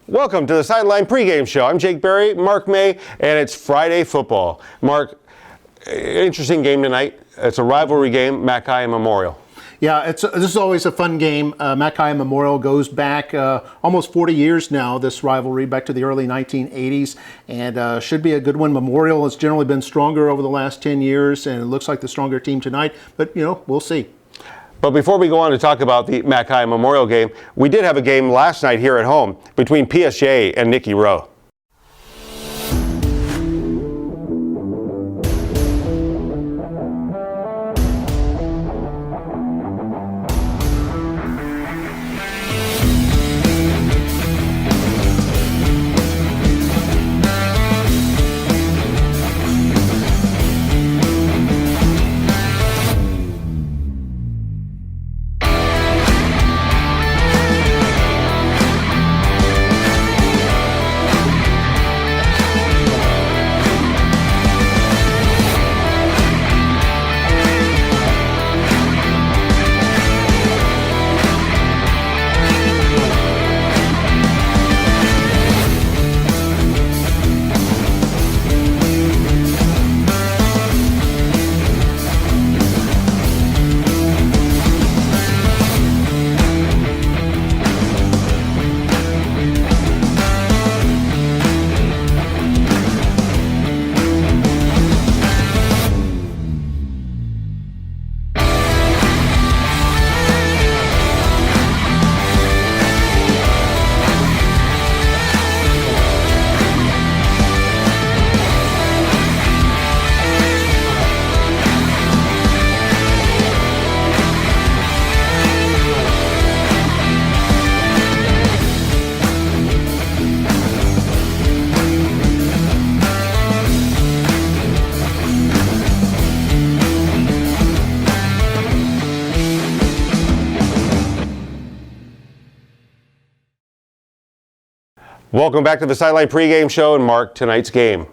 Welcome to the Sideline pregame show. I'm Jake Berry, Mark May, and it's Friday football. Mark, interesting game tonight. It's a rivalry game, McAllen Memorial. Yeah, this is always a fun game. McAllen Memorial goes back almost 40 years now, this rivalry, back to the early 1980s, and should be a good one. Memorial has generally been stronger over the last 10 years, and it looks like the stronger team tonight, but, we'll see. But before we go on to talk about the McAllen Memorial game, we did have a game last night here at home between PSJ and Nicky Rowe. Welcome back to the Sideline pregame show, and Mark, tonight's game.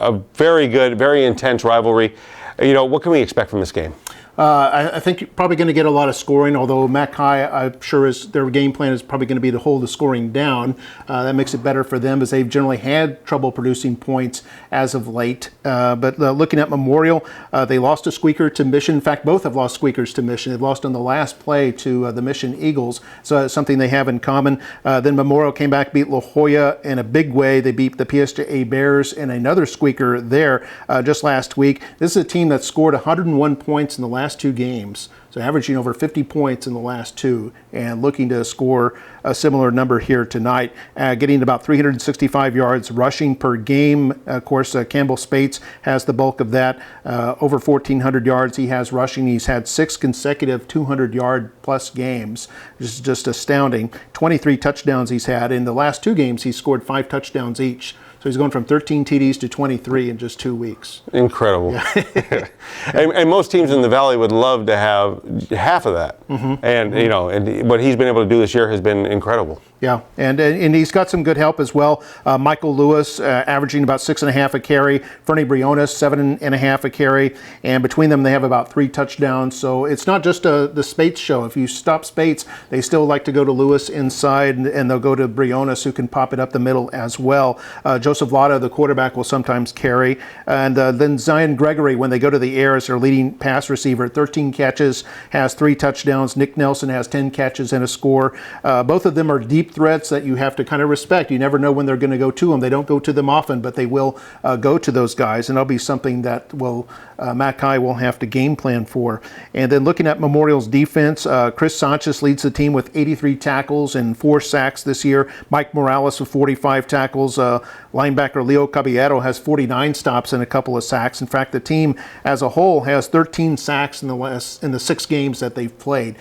A very good, very intense rivalry. What can we expect from this game? I think you're probably going to get a lot of scoring, although McAllen, I'm sure their game plan is probably going to be to hold the scoring down. That makes it better for them, as they've generally had trouble producing points as of late. But looking at Memorial, they lost a squeaker to Mission. In fact, both have lost squeakers to Mission. They've lost on the last play to the Mission Eagles, so it's something they have in common. Then Memorial came back, beat La Jolla in a big way. They beat the PSJ Bears in another squeaker there just last week. This is a team that scored 101 points in the last two games, so averaging over 50 points in the last two, and looking to score a similar number here tonight, getting about 365 yards rushing per game. Of course, Campbell Spates has the bulk of that, over 1,400 yards he has rushing. He's had 6 consecutive 200-yard plus games, which is just astounding. 23 touchdowns he's had. In the last 2 games, he's scored 5 touchdowns each. So he's going from 13 TDs to 23 in just 2 weeks. Incredible. Yeah. and most teams in the Valley would love to have half of that. Mm-hmm. And, and what he's been able to do this year has been incredible. Yeah, and he's got some good help as well. Michael Lewis averaging about 6.5 a carry. Fernie Briones 7.5 a carry, and between them they have about 3 touchdowns. So it's not just the Spates show. If you stop Spates, they still like to go to Lewis inside, and they'll go to Briones, who can pop it up the middle as well. Joseph Lada, the quarterback, will sometimes carry, and then Zion Gregory, when they go to the air, is their leading pass receiver. 13 catches, has 3 touchdowns. Nick Nelson has 10 catches and a score. Both of them are deep threats that you have to kind of respect. You never know when they're going to go to them. They don't go to them often, but they will go to those guys, and that'll be something that McAllen will have to game plan for. And then looking at Memorial's defense, Chris Sanchez leads the team with 83 tackles and 4 sacks this year. Mike Morales with 45 tackles. Linebacker Leo Caballero has 49 stops and a couple of sacks. In fact, the team as a whole has 13 sacks in the 6 games that they've played.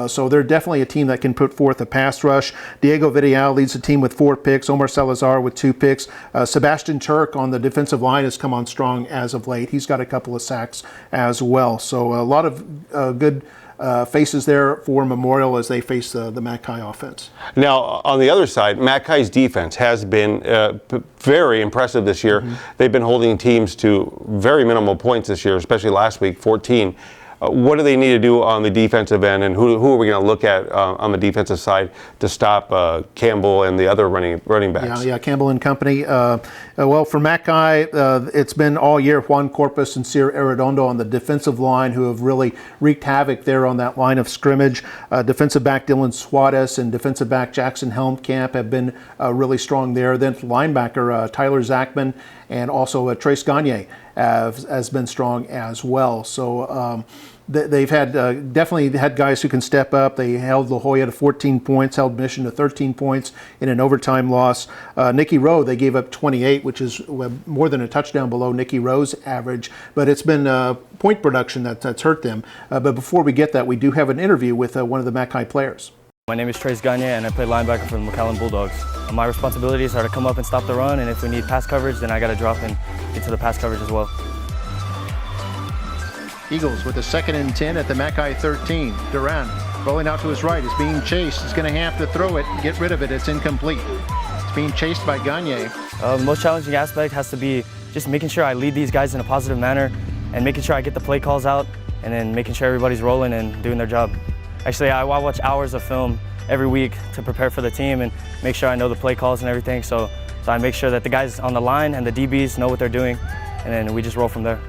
So they're definitely a team that can put forth a pass rush. Diego Vidal leads the team with 4 picks. Omar Salazar with 2 picks. Sebastian Turk on the defensive line has come on strong as of late. He's got a couple of sacks as well. So a lot of good faces there for Memorial as they face the McAllen offense. Now, on the other side, McAllen's defense has been very impressive this year. Mm-hmm. They've been holding teams to very minimal points this year, especially last week, 14. What do they need to do on the defensive end, and who are we going to look at on the defensive side to stop Campbell and the other running backs? Yeah, Campbell and company. Well, for Mackay, it's been all year Juan Corpus and Sir Arredondo on the defensive line who have really wreaked havoc there on that line of scrimmage. Defensive back Dylan Suarez and defensive back Jackson Helmkamp have been really strong there. Then linebacker Tyler Zachman and also Trace Gagne has been strong as well. So they've had definitely had guys who can step up. They held La Jolla to 14 points, held Mission to 13 points in an overtime loss. Nicky Rowe, they gave up 28, which is more than a touchdown below Nicky Rowe's average. But it's been point production that's hurt them. But before we get that, we do have an interview with one of the Mackay players. My name is Trace Gagne, and I play linebacker for the McAllen Bulldogs. My responsibilities are to come up and stop the run, and if we need pass coverage, then I got to drop and get to the pass coverage as well. Eagles with a 2nd and 10 at the Mackay 13. Duran rolling out to his right, is being chased. He's going to have to throw it, get rid of it. It's incomplete. It's being chased by Gagne. The most challenging aspect has to be just making sure I lead these guys in a positive manner and making sure I get the play calls out and then making sure everybody's rolling and doing their job. Actually, I watch hours of film every week to prepare for the team and make sure I know the play calls and everything. So I make sure that the guys on the line and the DBs know what they're doing, and then we just roll from there.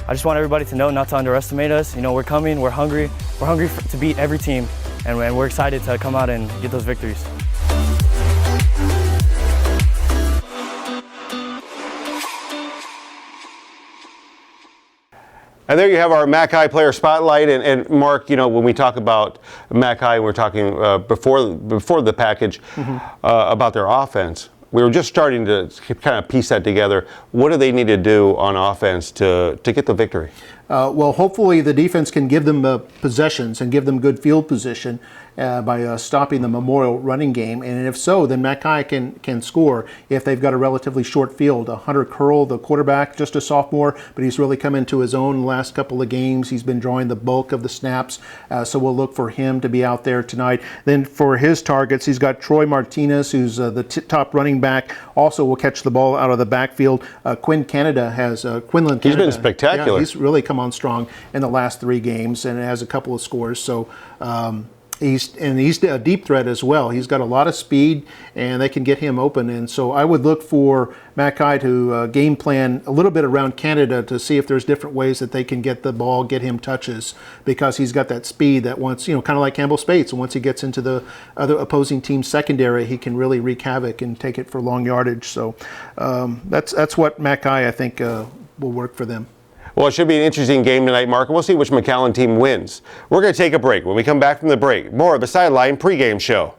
I just want everybody to know not to underestimate us. You know, we're coming, we're hungry to beat every team, and we're excited to come out and get those victories. And there you have our Mackay player spotlight. And Mark, you know, when we talk about Mackay, we're talking before the package about their offense. We were just starting to kind of piece that together. What do they need to do on offense to get the victory? Well, hopefully the defense can give them possessions and give them good field position by stopping the Memorial running game. And if so, then Mackay can score if they've got a relatively short field. Hunter Curl, the quarterback, just a sophomore, but he's really come into his own the last couple of games. He's been drawing the bulk of the snaps, so we'll look for him to be out there tonight. Then for his targets, he's got Troy Martinez, who's the top running back, also will catch the ball out of the backfield. Quinlan Canada. He's been spectacular. Yeah, he's really come on strong in the last 3 games and has a couple of scores. So he's a deep threat as well. He's got a lot of speed, and they can get him open. And so I would look for Mackay to game plan a little bit around Canada to see if there's different ways that they can get the ball, get him touches, because he's got that speed that once, you know, kind of like Campbell Spates, and once he gets into the other opposing team's secondary, he can really wreak havoc and take it for long yardage. So that's what Mackay, I think, will work for them. Well, it should be an interesting game tonight, Mark. We'll see which McAllen team wins. We're going to take a break. When we come back from the break, more of the Sideline pregame show.